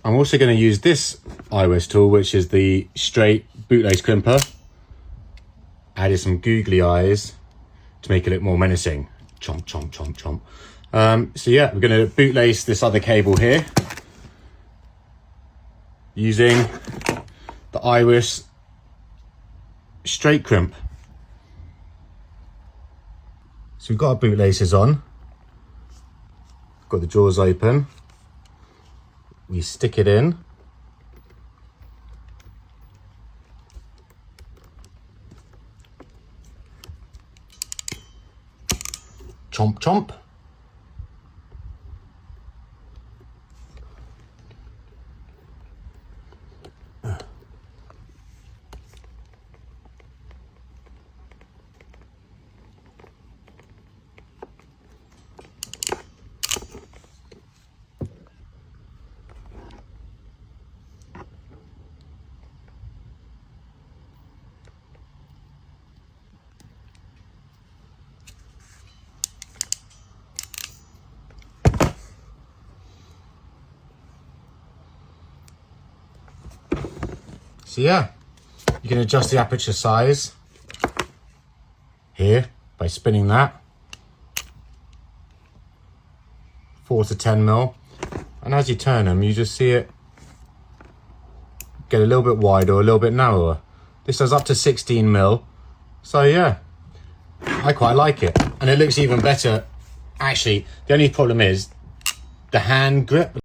I'm also going to use this iris tool, which is the straight bootlace crimper. Added some googly eyes to make it look more menacing. Chomp, chomp, chomp, chomp. So yeah, we're going to bootlace this other cable here using the iris straight crimp. So we've got our bootlaces on, got the jaws open, we stick it in, chomp chomp. So yeah, you can adjust the aperture size here by spinning that 4 to 10 mil, and as you turn them you just see it get a little bit wider or a little bit narrower. This does up to 16 mil, so yeah, I quite like it, and it looks even better. Actually, the only problem is the hand grip.